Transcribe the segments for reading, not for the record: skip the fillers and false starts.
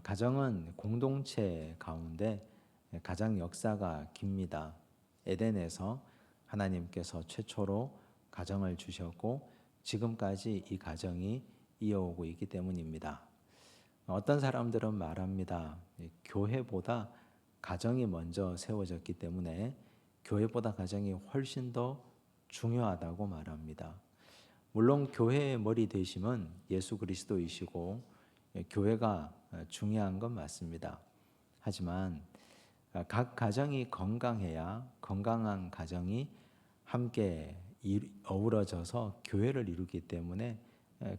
가정은 공동체 가운데 가장 역사가 깁니다. 에덴에서 하나님께서 최초로 가정을 주셨고 지금까지 이 가정이 이어오고 있기 때문입니다. 어떤 사람들은 말합니다. 교회보다 가정이 먼저 세워졌기 때문에 교회보다 가정이 훨씬 더 중요하다고 말합니다. 물론 교회의 머리 되심은 예수 그리스도이시고 교회가 중요한 건 맞습니다. 하지만 각 가정이 건강해야 건강한 가정이 함께 어우러져서 교회를 이루기 때문에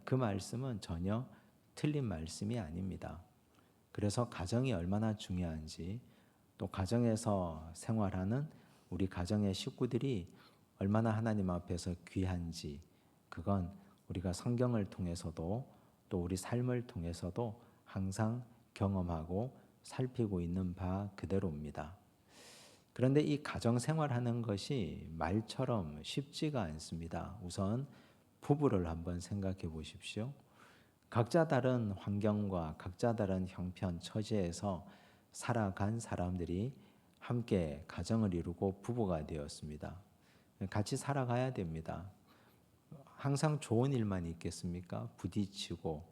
그 말씀은 전혀 틀린 말씀이 아닙니다. 그래서 가정이 얼마나 중요한지 또 가정에서 생활하는 우리 가정의 식구들이 얼마나 하나님 앞에서 귀한지 그건 우리가 성경을 통해서도 또 우리 삶을 통해서도 항상 경험하고 살피고 있는 바 그대로입니다. 그런데 이 가정 생활하는 것이 말처럼 쉽지가 않습니다. 우선 부부를 한번 생각해 보십시오. 각자 다른 환경과 각자 다른 형편, 처지에서 살아간 사람들이 함께 가정을 이루고 부부가 되었습니다. 같이 살아가야 됩니다. 항상 좋은 일만 있겠습니까? 부딪히고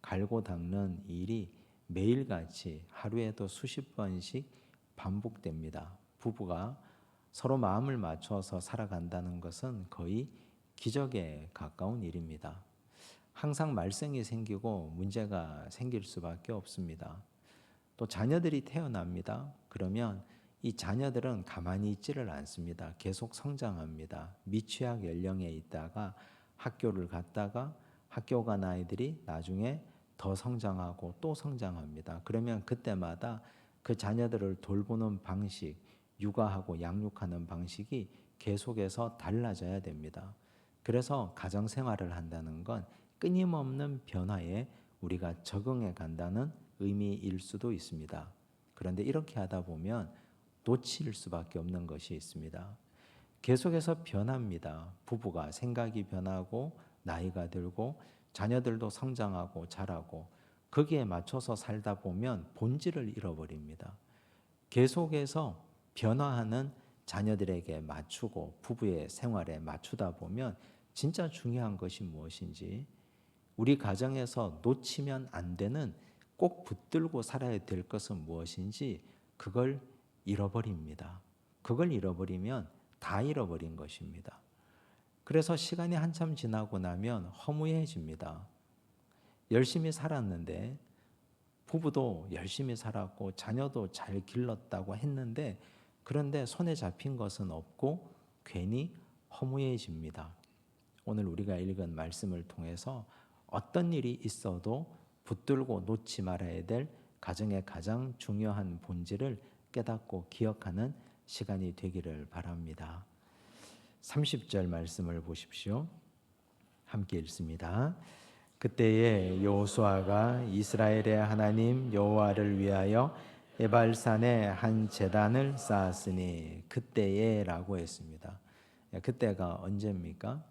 갈고 닦는 일이 매일같이 하루에도 수십 번씩 반복됩니다. 부부가 서로 마음을 맞춰서 살아간다는 것은 거의 기적에 가까운 일입니다. 항상 말썽이 생기고 문제가 생길 수밖에 없습니다. 또 자녀들이 태어납니다. 그러면 이 자녀들은 가만히 있지를 않습니다. 계속 성장합니다. 미취학 연령에 있다가 학교를 갔다가 학교 간 아이들이 나중에 더 성장하고 또 성장합니다. 그러면 그때마다 그 자녀들을 돌보는 방식, 육아하고 양육하는 방식이 계속해서 달라져야 됩니다. 그래서 가정 생활을 한다는 건 끊임없는 변화에 우리가 적응해 간다는 의미일 수도 있습니다. 그런데 이렇게 하다 보면 놓칠 수밖에 없는 것이 있습니다. 계속해서 변합니다. 부부가 생각이 변하고 나이가 들고 자녀들도 성장하고 자라고 거기에 맞춰서 살다 보면 본질을 잃어버립니다. 계속해서 변화하는 자녀들에게 맞추고 부부의 생활에 맞추다 보면 진짜 중요한 것이 무엇인지 우리 가정에서 놓치면 안 되는 꼭 붙들고 살아야 될 것은 무엇인지 그걸 잃어버립니다. 그걸 잃어버리면 다 잃어버린 것입니다. 그래서 시간이 한참 지나고 나면 허무해집니다. 열심히 살았는데 부부도 열심히 살았고 자녀도 잘 길렀다고 했는데 그런데 손에 잡힌 것은 없고 괜히 허무해집니다. 오늘 우리가 읽은 말씀을 통해서 어떤 일이 있어도 붙들고 놓지 말아야 될 가정의 가장 중요한 본질을 깨닫고 기억하는 시간이 되기를 바랍니다. 30절 말씀을 보십시오. 함께 읽습니다. 그때에 여호수아가 이스라엘의 하나님 여호와를 위하여 에발산에 한 제단을 쌓았으니 그때에라고 했습니다. 그때가 언제입니까?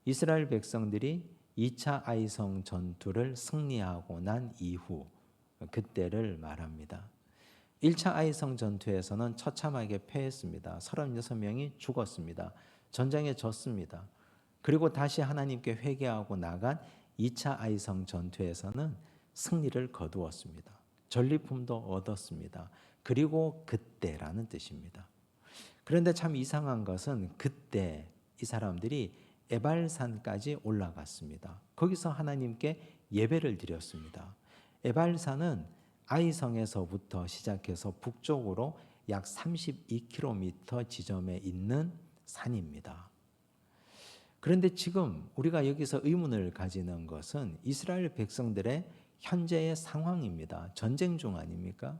이스라엘 백성들이 2차 아이성 전투를 승리하고 난 이후 그때를 말합니다. 1차 아이성 전투에서는 처참하게 패했습니다. 36명이 죽었습니다. 전쟁에 졌습니다. 그리고 다시 하나님께 회개하고 나간 2차 아이성 전투에서는 승리를 거두었습니다. 전리품도 얻었습니다. 그리고 그때라는 뜻입니다. 그런데 참 이상한 것은 그때 이 사람들이 에발산까지 올라갔습니다. 거기서 하나님께 예배를 드렸습니다. 에발산은 아이성에서부터 시작해서 북쪽으로 약 32km 지점에 있는 산입니다. 그런데 지금 우리가 여기서 의문을 가지는 것은 이스라엘 백성들의 현재의 상황입니다. 전쟁 중 아닙니까?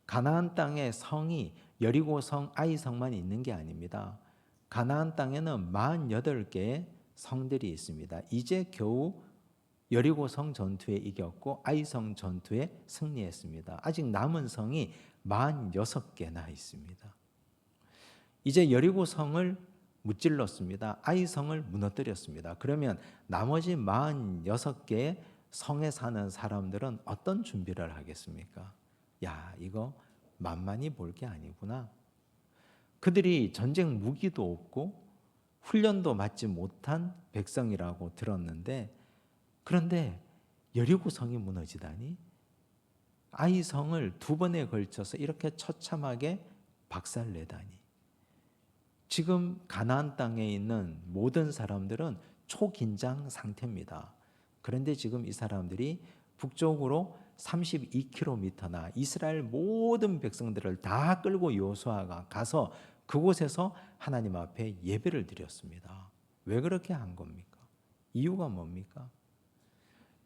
가나안 땅의 성이 여리고성, 아이성만 있는 게 아닙니다. 가나안 땅에는 48개의 성들이 있습니다. 이제 겨우 여리고성 전투에 이겼고 아이성 전투에 승리했습니다. 아직 남은 성이 46개나 있습니다. 이제 여리고성을 무찔렀습니다. 아이성을 무너뜨렸습니다. 그러면 나머지 46개의 성에 사는 사람들은 어떤 준비를 하겠습니까? 야, 이거 만만히 볼 게 아니구나. 그들이 전쟁 무기도 없고 훈련도 받지 못한 백성이라고 들었는데, 그런데 여리고 성이 무너지다니, 아이 성을 두 번에 걸쳐서 이렇게 처참하게 박살내다니. 지금 가나안 땅에 있는 모든 사람들은 초긴장 상태입니다. 그런데 지금 이 사람들이 북쪽으로 32km나 이스라엘 모든 백성들을 다 끌고 여호수아가 가서 그곳에서 하나님 앞에 예배를 드렸습니다. 왜 그렇게 한 겁니까? 이유가 뭡니까?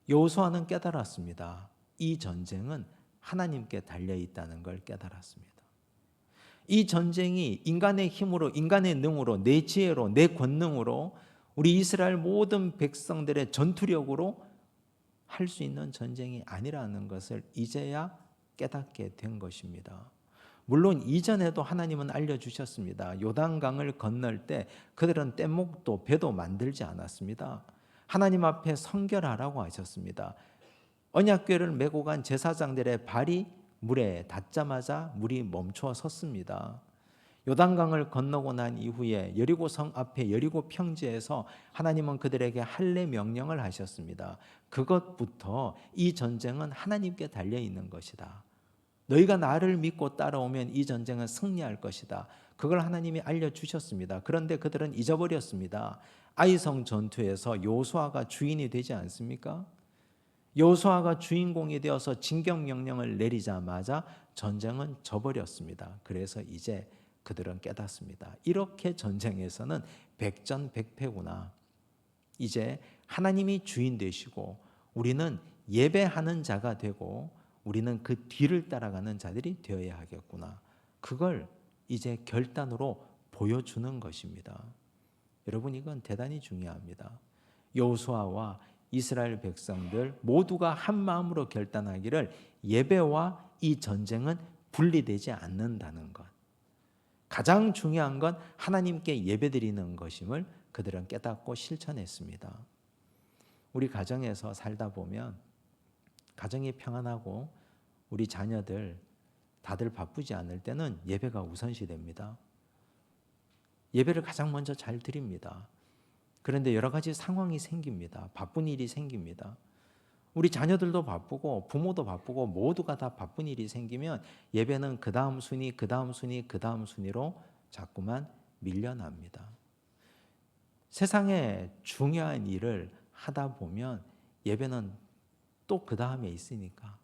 여호수아는 깨달았습니다. 이 전쟁은 하나님께 달려 있다는 걸 깨달았습니다. 이 전쟁이 인간의 힘으로, 인간의 능으로, 내 지혜로, 내 권능으로, 우리 이스라엘 모든 백성들의 전투력으로 할 수 있는 전쟁이 아니라는 것을 이제야 깨닫게 된 것입니다. 물론 이전에도 하나님은 알려주셨습니다. 요단강을 건널 때 그들은 뗏목도 배도 만들지 않았습니다. 하나님 앞에 성결하라고 하셨습니다. 언약궤를 메고 간 제사장들의 발이 물에 닿자마자 물이 멈춰 섰습니다. 요단강을 건너고 난 이후에 여리고 성 앞에 여리고 평지에서 하나님은 그들에게 할례 명령을 하셨습니다. 그것부터 이 전쟁은 하나님께 달려 있는 것이다. 너희가 나를 믿고 따라오면 이 전쟁은 승리할 것이다. 그걸 하나님이 알려주셨습니다. 그런데 그들은 잊어버렸습니다. 아이성 전투에서 여호수아가 주인이 되지 않습니까? 여호수아가 주인공이 되어서 진격 명령을 내리자마자 전쟁은 져버렸습니다. 그래서 이제 그들은 깨닫습니다. 이렇게 전쟁에서는 백전백패구나. 이제 하나님이 주인 되시고 우리는 예배하는 자가 되고 우리는 그 뒤를 따라가는 자들이 되어야 하겠구나. 그걸 이제 결단으로 보여주는 것입니다. 여러분, 이건 대단히 중요합니다. 여호수아와 이스라엘 백성들 모두가 한 마음으로 결단하기를 예배와 이 전쟁은 분리되지 않는다는 것. 가장 중요한 건 하나님께 예배드리는 것임을 그들은 깨닫고 실천했습니다. 우리 가정에서 살다 보면 가정이 평안하고 우리 자녀들 다들 바쁘지 않을 때는 예배가 우선시 됩니다. 예배를 가장 먼저 잘 드립니다. 그런데 여러 가지 상황이 생깁니다. 바쁜 일이 생깁니다. 우리 자녀들도 바쁘고 부모도 바쁘고 모두가 다 바쁜 일이 생기면 예배는 그 다음 순위, 그 다음 순위, 그 다음 순위로 자꾸만 밀려납니다. 세상에 중요한 일을 하다 보면 예배는 또 그 다음에 있으니까,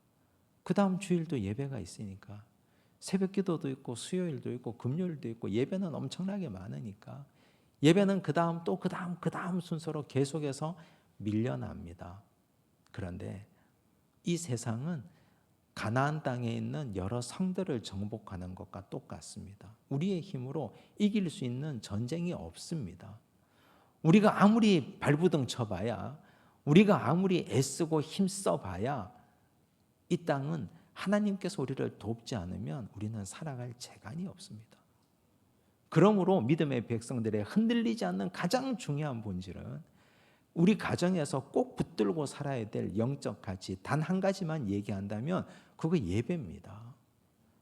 그 다음 주일도 예배가 있으니까, 새벽 기도도 있고 수요일도 있고 금요일도 있고 예배는 엄청나게 많으니까 예배는 그 다음 또 그 다음 순서로 계속해서 밀려납니다. 그런데 이 세상은 가나안 땅에 있는 여러 성들을 정복하는 것과 똑같습니다. 우리의 힘으로 이길 수 있는 전쟁이 없습니다. 우리가 아무리 발부둥 쳐봐야, 우리가 아무리 애쓰고 힘써봐야 이 땅은 하나님께서 우리를 돕지 않으면 우리는 살아갈 재간이 없습니다. 그러므로 믿음의 백성들의 흔들리지 않는 가장 중요한 본질은 우리 가정에서 꼭 붙들고 살아야 될 영적 가치 단 한 가지만 얘기한다면 그거 예배입니다.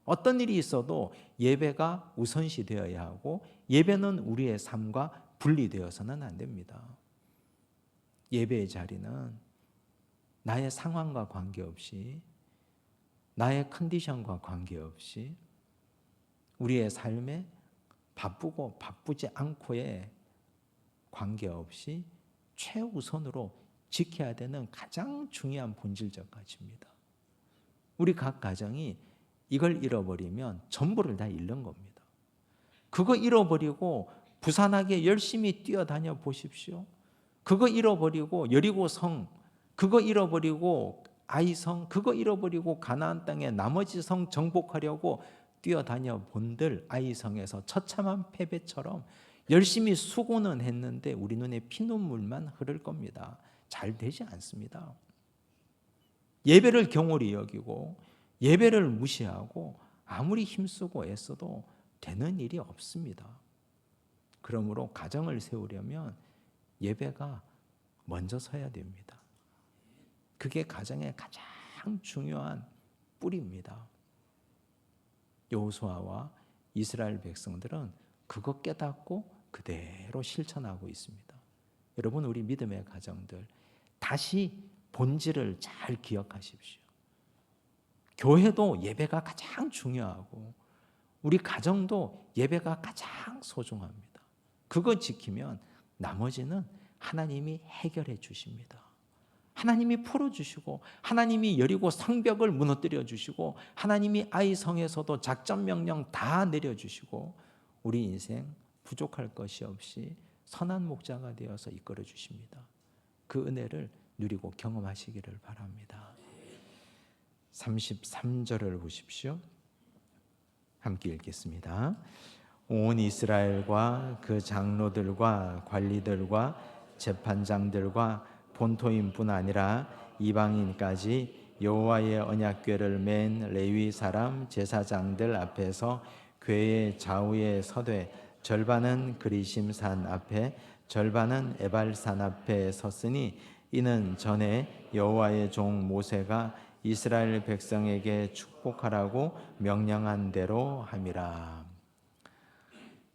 어떤 일이 있어도 예배가 우선시 되어야 하고 예배는 우리의 삶과 분리되어서는 안 됩니다. 예배의 자리는 나의 상황과 관계없이, 나의 컨디션과 관계없이 우리의 삶에 바쁘고 바쁘지 않고의 관계없이 최우선으로 지켜야 되는 가장 중요한 본질적 가치입니다. 우리 각 가정이 이걸 잃어버리면 전부를 다 잃는 겁니다. 그거 잃어버리고 부산하게 열심히 뛰어다녀 보십시오. 그거 잃어버리고 여리고성, 그거 잃어버리고 아이성, 그거 잃어버리고 가나안 땅의 나머지 성 정복하려고 뛰어다녀 본들 아이성에서 처참한 패배처럼 열심히 수고는 했는데 우리 눈에 피눈물만 흐를 겁니다. 잘 되지 않습니다. 예배를 경홀히 여기고 예배를 무시하고 아무리 힘쓰고 애써도 되는 일이 없습니다. 그러므로 가정을 세우려면 예배가 먼저 서야 됩니다. 그게 가정의 가장 중요한 뿌리입니다. 여호수아와 이스라엘 백성들은 그거 깨닫고 그대로 실천하고 있습니다. 여러분, 우리 믿음의 가정들 다시 본질을 잘 기억하십시오. 교회도 예배가 가장 중요하고 우리 가정도 예배가 가장 소중합니다. 그거 지키면 나머지는 하나님이 해결해 주십니다. 하나님이 풀어주시고 하나님이 여리고 성벽을 무너뜨려 주시고 하나님이 아이성에서도 작전 명령 다 내려주시고 우리 인생 부족할 것이 없이 선한 목자가 되어서 이끌어 주십니다. 그 은혜를 누리고 경험하시기를 바랍니다. 33절을 보십시오. 함께 읽겠습니다. 온 이스라엘과 그 장로들과 관리들과 재판장들과 본토인뿐 아니라 이방인까지 여호와의 언약궤를 맨 레위 사람 제사장들 앞에서 궤의 좌우에 서되 절반은 그리심산 앞에 절반은 에발산 앞에 섰으니 이는 전에 여호와의 종 모세가 이스라엘 백성에게 축복하라고 명령한 대로 함이라.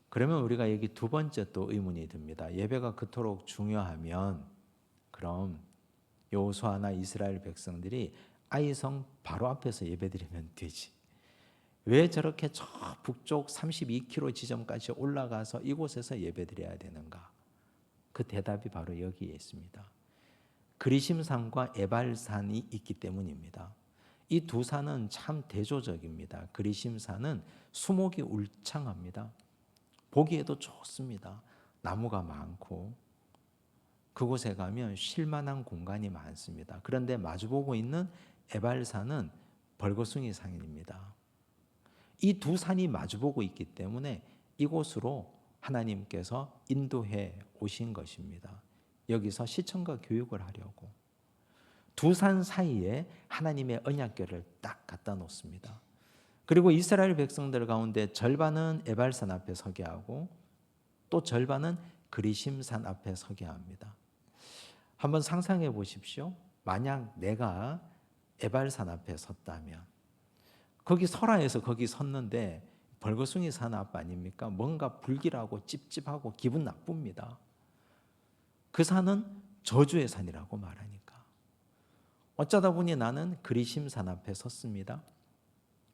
그러면 우리가 여기 두 번째 또 의문이 듭니다. 예배가 그토록 중요하면 그럼 여호수아나 이스라엘 백성들이 아이성 바로 앞에서 예배드리면 되지. 왜 저렇게 저 북쪽 32km 지점까지 올라가서 이곳에서 예배드려야 되는가? 그 대답이 바로 여기에 있습니다. 그리심산과 에발산이 있기 때문입니다. 이 두 산은 참 대조적입니다. 그리심산은 수목이 울창합니다. 보기에도 좋습니다. 나무가 많고 그곳에 가면 쉴만한 공간이 많습니다. 그런데 마주보고 있는 에발산은 벌거숭이 산입니다. 이 두 산이 마주보고 있기 때문에 이곳으로 하나님께서 인도해 오신 것입니다. 여기서 시청과 교육을 하려고 두 산 사이에 하나님의 언약궤를 딱 갖다 놓습니다. 그리고 이스라엘 백성들 가운데 절반은 에발산 앞에 서게 하고 또 절반은 그리심산 앞에 서게 합니다. 한번 상상해 보십시오. 만약 내가 에발산 앞에 섰다면 거기 설화에서 거기 섰는데 벌거숭이 산 앞 아닙니까? 뭔가 불길하고 찝찝하고 기분 나쁩니다. 그 산은 저주의 산이라고 말하니까. 어쩌다 보니 나는 그리심산 앞에 섰습니다.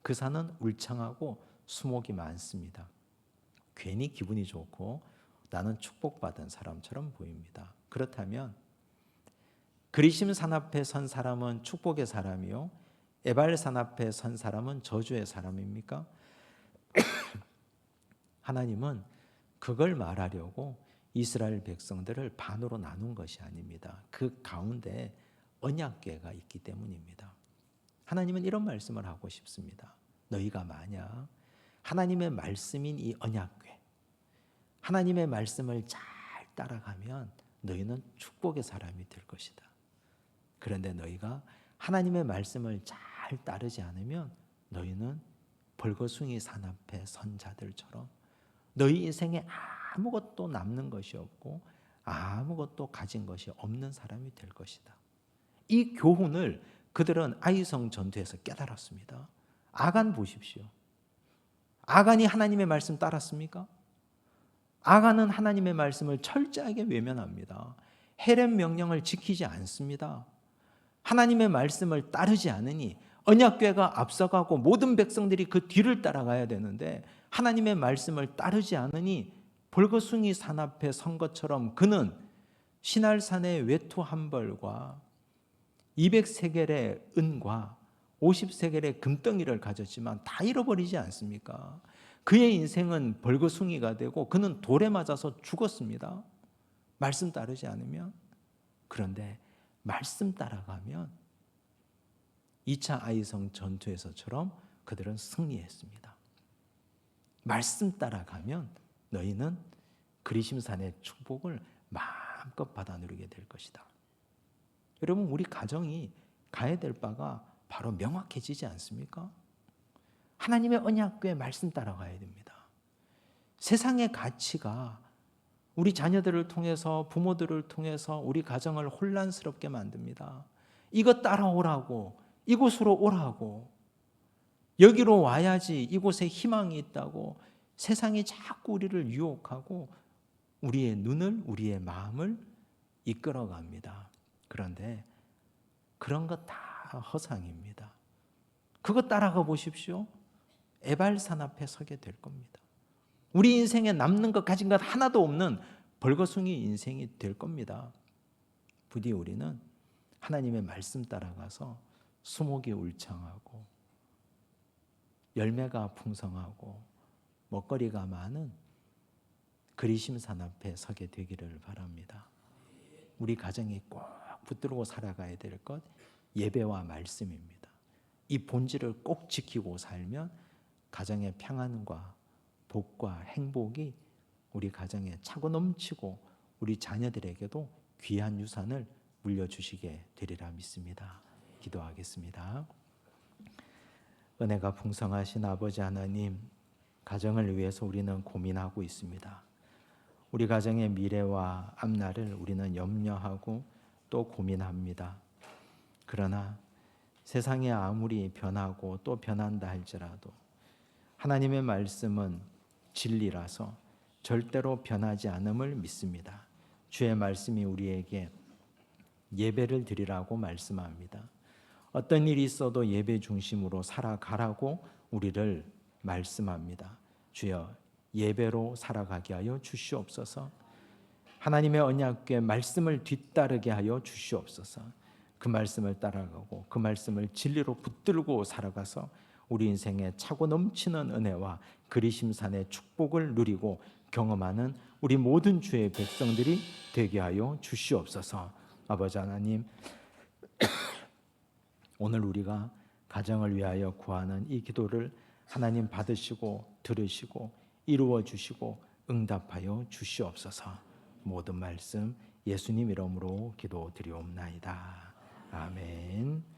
그 산은 울창하고 수목이 많습니다. 괜히 기분이 좋고 나는 축복받은 사람처럼 보입니다. 그렇다면 그리심산 앞에 선 사람은 축복의 사람이요 에발산 앞에 선 사람은 저주의 사람입니까? 하나님은 그걸 말하려고 이스라엘 백성들을 반으로 나눈 것이 아닙니다. 그 가운데 언약궤가 있기 때문입니다. 하나님은 이런 말씀을 하고 싶습니다. 너희가 만약 하나님의 말씀인 이 언약궤, 하나님의 말씀을 잘 따라가면 너희는 축복의 사람이 될 것이다. 그런데 너희가 하나님의 말씀을 잘 따르지 않으면 너희는 벌거숭이 산 앞에 선 자들처럼 너희 인생에 아무것도 남는 것이 없고 아무것도 가진 것이 없는 사람이 될 것이다. 이 교훈을 그들은 아이성 전투에서 깨달았습니다. 아간 보십시오. 아간이 하나님의 말씀 따랐습니까? 아간은 하나님의 말씀을 철저하게 외면합니다. 헤렙 명령을 지키지 않습니다. 하나님의 말씀을 따르지 않으니 언약궤가 앞서가고 모든 백성들이 그 뒤를 따라가야 되는데 하나님의 말씀을 따르지 않으니 벌거숭이 산 앞에 선 것처럼 그는 시날산의 외투 한 벌과 200세겔의 은과 50세겔의 금덩이를 가졌지만 다 잃어버리지 않습니까? 그의 인생은 벌거숭이가 되고 그는 돌에 맞아서 죽었습니다. 말씀 따르지 않으면. 그런데 말씀 따라가면 2차 아이성 전투에서처럼 그들은 승리했습니다. 말씀 따라가면 너희는 그리심산의 축복을 마음껏 받아 누리게 될 것이다. 여러분, 우리 가정이 가야 될 바가 바로 명확해지지 않습니까? 하나님의 언약궤 말씀 따라가야 됩니다. 세상의 가치가 우리 자녀들을 통해서 부모들을 통해서 우리 가정을 혼란스럽게 만듭니다. 이거 따라오라고, 이곳으로 오라고, 여기로 와야지 이곳에 희망이 있다고 세상이 자꾸 우리를 유혹하고 우리의 눈을, 우리의 마음을 이끌어갑니다. 그런데 그런 것 다 허상입니다. 그거 따라가 보십시오. 에발산 앞에 서게 될 겁니다. 우리 인생에 남는 것, 가진 것 하나도 없는 벌거숭이 인생이 될 겁니다. 부디 우리는 하나님의 말씀 따라가서 수목이 울창하고 열매가 풍성하고 먹거리가 많은 그리심산 앞에 서게 되기를 바랍니다. 우리 가정이 꼭 붙들고 살아가야 될 것, 예배와 말씀입니다. 이 본질을 꼭 지키고 살면 가정의 평안과 복과 행복이 우리 가정에 차고 넘치고 우리 자녀들에게도 귀한 유산을 물려주시게 되리라 믿습니다. 기도하겠습니다. 은혜가 풍성하신 아버지 하나님, 가정을 위해서 우리는 고민하고 있습니다. 우리 가정의 미래와 앞날을 우리는 염려하고 또 고민합니다. 그러나 세상이 아무리 변하고 또 변한다 할지라도 하나님의 말씀은 진리라서 절대로 변하지 않음을 믿습니다. 주의 말씀이 우리에게 예배를 드리라고 말씀합니다. 어떤 일이 있어도 예배 중심으로 살아가라고 우리를 말씀합니다. 주여, 예배로 살아가게 하여 주시옵소서. 하나님의 언약궤 말씀을 뒤따르게 하여 주시옵소서. 그 말씀을 따라가고 그 말씀을 진리로 붙들고 살아가서 우리 인생에 차고 넘치는 은혜와 그리심산의 축복을 누리고 경험하는 우리 모든 주의 백성들이 되게 하여 주시옵소서. 아버지 하나님, 오늘 우리가 가정을 위하여 구하는 이 기도를 하나님 받으시고 들으시고 이루어 주시고 응답하여 주시옵소서. 모든 말씀 예수님 이름으로 기도드리옵나이다. 아멘.